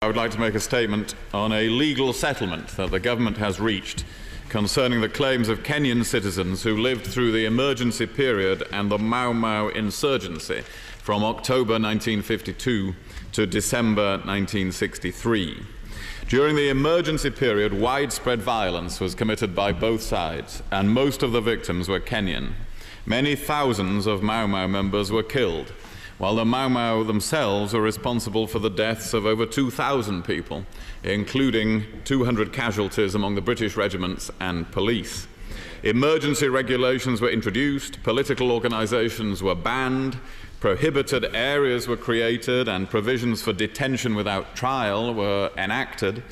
I would like to make a statement on a legal settlement that the government has reached concerning the claims of Kenyan citizens who lived through the emergency period and the Mau Mau insurgency from October 1952 to December 1963. During the emergency period, widespread violence was committed by both sides, and most of the victims were Kenyan. Many thousands of Mau Mau members were killed, while the Mau Mau themselves were responsible for the deaths of over 2,000 people, including 200 casualties among the British regiments and police. Emergency regulations were introduced, political organisations were banned, prohibited areas were created, and provisions for detention without trial were enacted.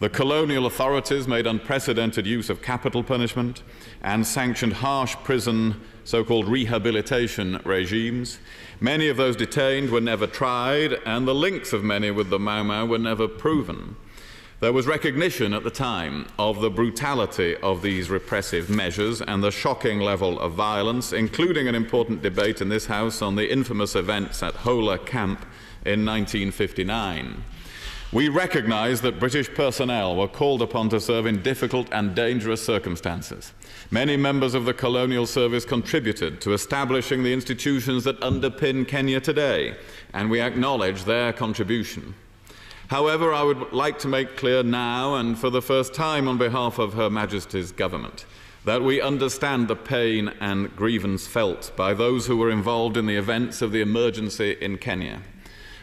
The colonial authorities made unprecedented use of capital punishment and sanctioned harsh prison, so-called rehabilitation regimes. Many of those detained were never tried, and the links of many with the Mau Mau were never proven. There was recognition at the time of the brutality of these repressive measures and the shocking level of violence, including an important debate in this House on the infamous events at Hola Camp in 1959. We recognise that British personnel were called upon to serve in difficult and dangerous circumstances. Many members of the colonial service contributed to establishing the institutions that underpin Kenya today, and we acknowledge their contribution. However, I would like to make clear now, and for the first time on behalf of Her Majesty's Government, that we understand the pain and grievance felt by those who were involved in the events of the emergency in Kenya.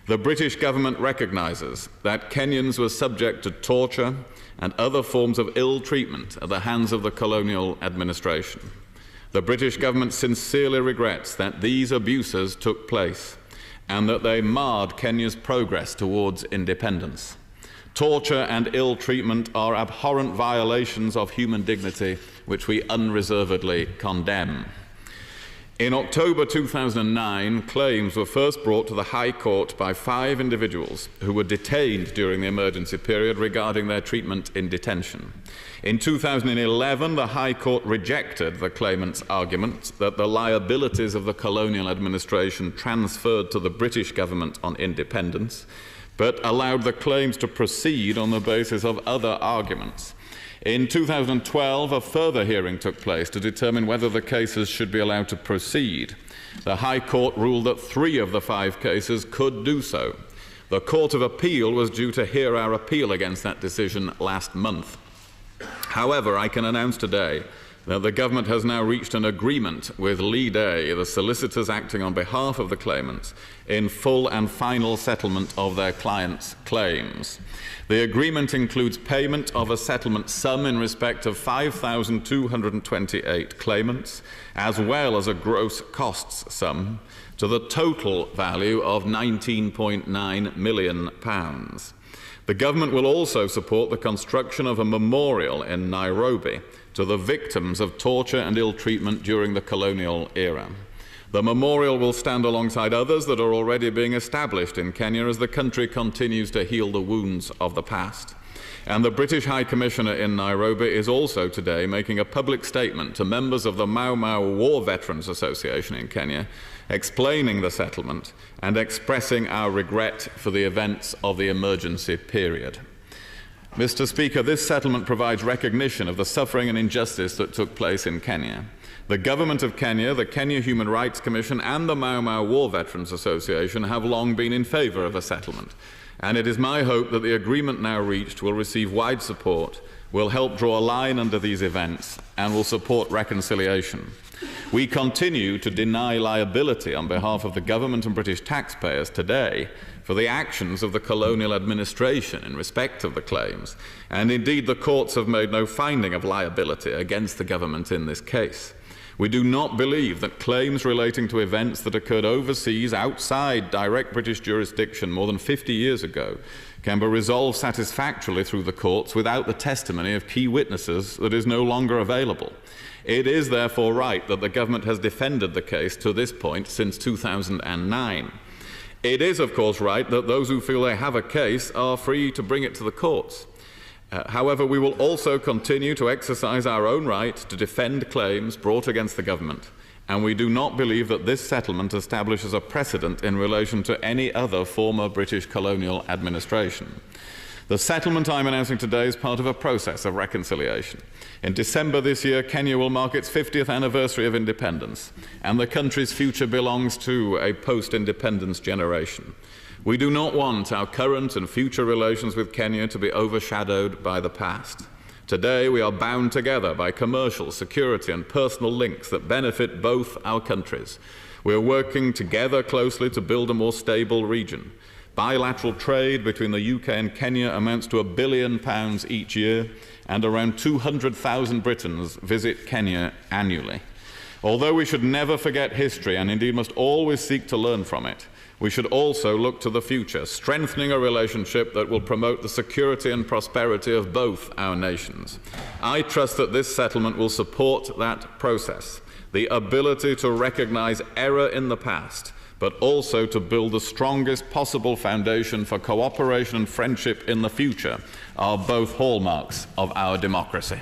The British government recognises that Kenyans were subject to torture and other forms of ill treatment at the hands of the colonial administration. The British government sincerely regrets that these abuses took place and that they marred Kenya's progress towards independence. Torture and ill treatment are abhorrent violations of human dignity which we unreservedly condemn. In October 2009, claims were first brought to the High Court by 5 individuals who were detained during the emergency period regarding their treatment in detention. In 2011, the High Court rejected the claimants' argument that the liabilities of the colonial administration transferred to the British government on independence, but allowed the claims to proceed on the basis of other arguments. In 2012, a further hearing took place to determine whether the cases should be allowed to proceed. The High Court ruled that 3 of the 5 cases could do so. The Court of Appeal was due to hear our appeal against that decision last month. However, I can announce today that the government has now reached an agreement with Lee Day, the solicitors acting on behalf of the claimants, in full and final settlement of their clients' claims. The agreement includes payment of a settlement sum in respect of 5,228 claimants, as well as a gross costs sum, to the total value of £19.9 million. The government will also support the construction of a memorial in Nairobi to the victims of torture and ill treatment during the colonial era. The memorial will stand alongside others that are already being established in Kenya as the country continues to heal the wounds of the past. And the British High Commissioner in Nairobi is also today making a public statement to members of the Mau Mau War Veterans Association in Kenya, explaining the settlement and expressing our regret for the events of the emergency period. Mr. Speaker, this settlement provides recognition of the suffering and injustice that took place in Kenya. The Government of Kenya, the Kenya Human Rights Commission and the Mau Mau War Veterans Association have long been in favour of a settlement, and it is my hope that the agreement now reached will receive wide support, will help draw a line under these events, and will support reconciliation. We continue to deny liability on behalf of the government and British taxpayers today for the actions of the colonial administration in respect of the claims, and indeed the courts have made no finding of liability against the government in this case. We do not believe that claims relating to events that occurred overseas outside direct British jurisdiction more than 50 years ago can be resolved satisfactorily through the courts without the testimony of key witnesses that is no longer available. It is therefore right that the government has defended the case to this point since 2009. It is, of course, right that those who feel they have a case are free to bring it to the courts. However, we will also continue to exercise our own right to defend claims brought against the government and we do not believe that this settlement establishes a precedent in relation to any other former British colonial administration. The settlement I'm announcing today is part of a process of reconciliation. In December this year, Kenya will mark its 50th anniversary of independence, and the country's future belongs to a post-independence generation. We do not want our current and future relations with Kenya to be overshadowed by the past. Today, we are bound together by commercial, security, and personal links that benefit both our countries. We are working together closely to build a more stable region. Bilateral trade between the UK and Kenya amounts to £1 billion each year, and around 200,000 Britons visit Kenya annually. Although we should never forget history, and indeed must always seek to learn from it, we should also look to the future, strengthening a relationship that will promote the security and prosperity of both our nations. I trust that this settlement will support that process, the ability to recognise error in the past, but also to build the strongest possible foundation for cooperation and friendship in the future, are both hallmarks of our democracy.